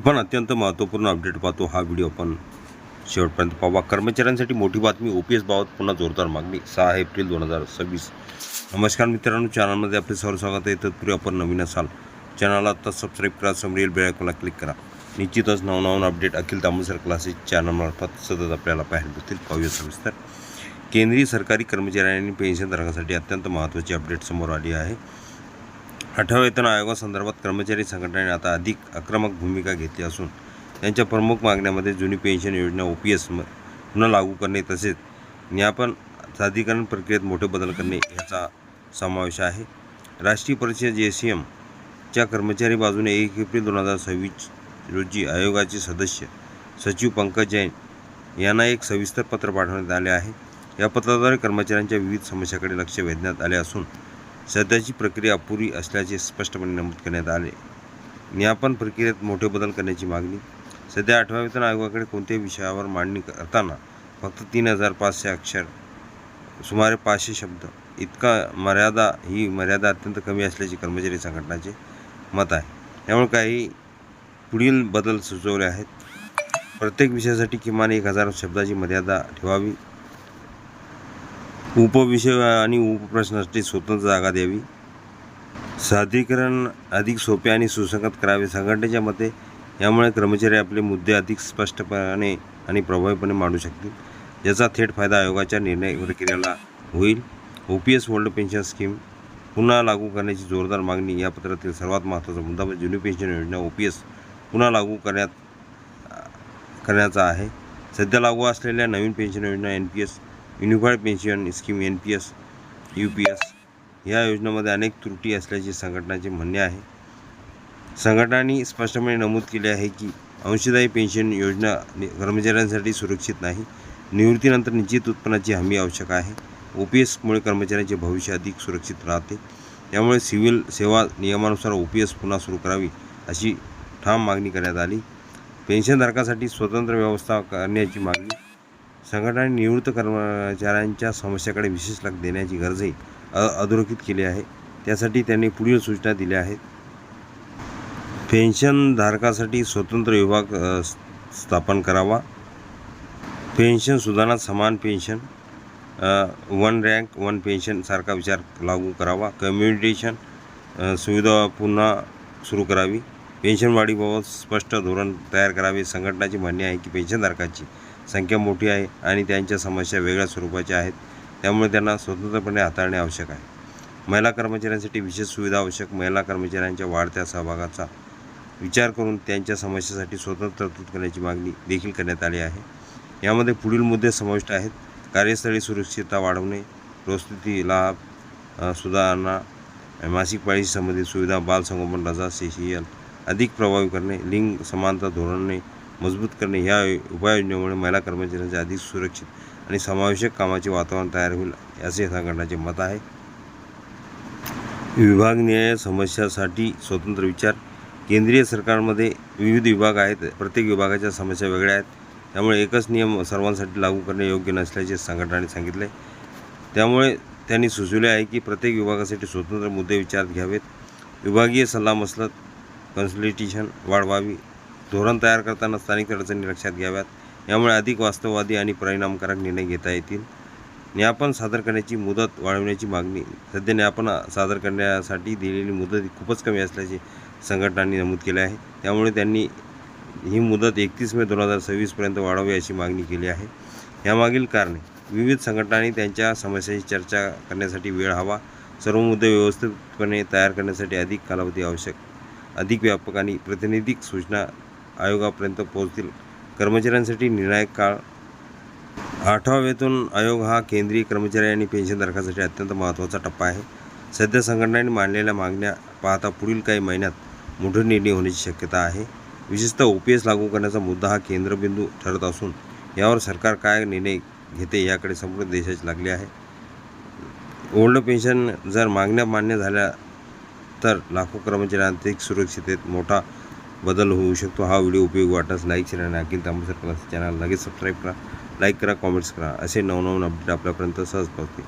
आपण अत्यंत महत्त्वपूर्ण अपडेट पाहतो. हा व्हिडिओ आपण शेवटपर्यंत पाहा. कर्मचाऱ्यांसाठी मोठी बातमी. OPS बाबत पुन्हा जोरदार मागणी. 6 एप्रिल 2026. नमस्कार मित्रांनो, चॅनलमध्ये आपले सर्व स्वागत आहे. तत्पूर्वी आपण नवीन असाल चॅनलला आता सबस्क्राईब करा, समोरील बेल आयकॉनला क्लिक करा. निश्चितच नवनवीन अपडेट अखिल तांबूसर क्लासेस चॅनलमार्फत सतत आपल्याला पाहायला मिळतील. पाहूया सविस्तर. केंद्रीय सरकारी कर्मचारी आणि पेन्शनधारकांसाठी अत्यंत महत्त्वाची अपडेट समोर आली आहे. 8व्या वेतन आयोगासंदर्भात कर्मचारी संघटनेने आता अधिक आक्रमक भूमिका घेतली असून त्यांच्या प्रमुख मागण्यांमध्ये जुनी पेन्शन योजना OPS पुन्हा लागू करणे तसेच ज्ञापन सादरीकरण प्रक्रियेत मोठे बदल करणे याचा समावेश आहे. राष्ट्रीय परिषद ACM च्या कर्मचारी बाजूने 1 एप्रिल 2026 रोजी आयोगाचे सदस्य सचिव पंकज जैन यांना एक सविस्तर पत्र पाठवण्यात आले आहे. या पत्राद्वारे कर्मचाऱ्यांच्या विविध समस्याकडे लक्ष वेधण्यात आले असून सध्याची प्रक्रिया अपुरी असल्याचे स्पष्टपणे नमूद करण्यात आले. ज्ञापन प्रक्रियेत मोठे बदल करण्याची मागणी. सध्या 8व्या वेतन आयोगाकडे कोणत्याही विषयावर मांडणी करताना फक्त 3500 अक्षर, सुमारे 500 शब्द इतका ही मर्यादा अत्यंत कमी असल्याचे कर्मचारी संघटनाचे मत आहे. त्यामुळे काही पुढील बदल सुचवले आहेत. प्रत्येक विषयासाठी किमान 1000 शब्दाची मर्यादा ठेवावी. उपविषय आणि उपप्रश्नासाठी स्वतंत्र जागा द्यावी. सादरीकरण अधिक सोपे आणि सुसंगत करावे. संघटनेच्या मते यामुळे कर्मचारी आपले मुद्दे अधिक स्पष्टपणे आणि प्रभावीपणे मांडू शकतील, ज्याचा थेट फायदा आयोगाच्या निर्णय प्रक्रियेला होईल. OPS ओल्ड पेन्शन स्कीम पुन्हा लागू करण्याची जोरदार मागणी. या पत्रातील सर्वात महत्त्वाचा मुद्दा म्हणजे जुनी पेन्शन योजना OPS पुन्हा लागू करण्याचा आहे. सध्या लागू असलेल्या नवीन पेन्शन योजना NPS, unified pension scheme NPS, UPS या योजनेमध्ये अनेक त्रुटी असल्याचे संघटनाचे म्हणणे आहे. संघटनांनी स्पष्टपणे नमूद केले आहे की अंशदायी पेन्शन योजना कर्मचाऱ्यांसाठी सुरक्षित नाही. निवृत्तीनंतर निश्चित उत्पन्नाची हमी आवश्यक आहे. OPS मुळे कर्मचाऱ्यांचे भविष्य अधिक सुरक्षित राहते. त्यामुळे सिव्हिल सेवा नियमानुसार OPS पुन्हा सुरू करावी अशी ठाम मागणी करण्यात आली. पेन्शनधारकांसाठी स्वतंत्र व्यवस्था करण्याची मागणी. संघटनाने निवृत्त कर्मचाऱ्यांच्या समस्याकडे विशेष लक्ष देण्याची गरजही अधोरेखित केली आहे. त्यासाठी त्यांनी पुढील सूचना दिल्या आहेत. पेन्शनधारकांसाठी स्वतंत्र विभाग स्थापन करावा. पेन्शन सुधारणा, समान पेन्शन, 1 रँक 1 पेन्शन सारखा विचार लागू करावा. कम्युनिटेशन सुविधा पुन्हा सुरू करावी. पेन्शनवाढीबाबत स्पष्ट धोरण तयार करावे. संघटनाचे म्हणणे आहे की पेन्शनधारकांची संख्या मोठी आहे आणि त्यांच्या समस्या वेगळ्या स्वरूपाच्या आहेत, त्यामुळे त्यांना स्वतंत्रपणे हाताळणे आवश्यक आहे. महिला कर्मचाऱ्यांसाठी विशेष सुविधा आवश्यक. महिला कर्मचाऱ्यांच्या वाढत्या सहभागाचा विचार करून त्यांच्या समस्येसाठी स्वतंत्र तरतूद करण्याची मागणी देखील करण्यात आली आहे. यामध्ये पुढील मुद्दे समाविष्ट आहेत. कार्यस्थळी सुरक्षितता वाढवणे, प्रसूती लाभ सुधारणा, मासिक पाळीशी संबंधित सुविधा, बालसंगोपन रजा, CCL अधिक प्रभावी करणे, लिंग समानता धोरणे मजबूत करणे. या उपाययोजनेमुळे महिला कर्मचाऱ्यांचे अधिक सुरक्षित आणि समावेशक कामाचे वातावरण तयार होईल असे संघटनाचे मत आहे. विभागनीय समस्यासाठी स्वतंत्र विचार. केंद्रीय सरकारमध्ये विविध विभाग आहेत. प्रत्येक विभागाच्या समस्या वेगळ्या आहेत. त्यामुळे एकच नियम सर्वांसाठी लागू करणे योग्य नसल्याचे संघटनेने सांगितले. त्यामुळे त्यांनी सुचवले आहे की प्रत्येक विभागासाठी स्वतंत्र मुद्दे विचारात घ्यावेत. विभागीय सल्लामसलत कन्सल्टेशन वाढवावी. धोरण तयार करताना स्थानिक अडचणी लक्षात घ्याव्यात. यामुळे अधिक वास्तववादी आणि परिणामकारक निर्णय घेता येतील. ज्ञापन सादर करण्याची मुदत वाढवण्याची मागणी. सध्या ज्ञापन सादर करण्यासाठी दिलेली मुदत खूपच कमी असल्याचे संघटनांनी नमूद केले आहे. त्यामुळे त्यांनी ही मुदत 31 मे 2026 पर्यंत वाढवावी अशी मागणी केली आहे. यामागील कारणे. विविध संघटनांनी त्यांच्या समस्यांची चर्चा करण्यासाठी वेळ हवा. सर्व मुद्दे व्यवस्थितपणे तयार करण्यासाठी अधिक कालावधी आवश्यक. अधिक व्यापक आणि प्रातिनिधिक सूचना आयोगापर्यंत पोहोचतील. कर्मचाऱ्यांसाठी निर्णायक काळ. 8वा वेतन आयोग हा केंद्रीय कर्मचारी आणि पेन्शनधारकांसाठी अत्यंत महत्त्वाचा टप्पा आहे. सध्या संघटनांनी मांडलेल्या मागण्या पाहता पुढील काही महिन्यात मोठे निर्णय होण्याची शक्यता आहे. विशेषतः OPS लागू करण्याचा मुद्दा हा केंद्रबिंदू ठरत असून यावर सरकार काय निर्णय घेते याकडे संपूर्ण देशाची लागली आहे. ओल्ड पेन्शन जर मागण्या मान्य झाल्या तर लाखो कर्मचारी आर्थिक सुरक्षिततेत मोठा बदल होऊ शकतो. हा व्हिडिओ उपयोगी वाटल्यास लाईक, शेअर आणि अखिल तांबूसर क्लासेस चॅनल लगेच सबस्क्राईब करा, लाईक करा, कॉमेंट्स करा. असे नवनवीन अपडेट आपल्यापर्यंत सहज पोहोचतील.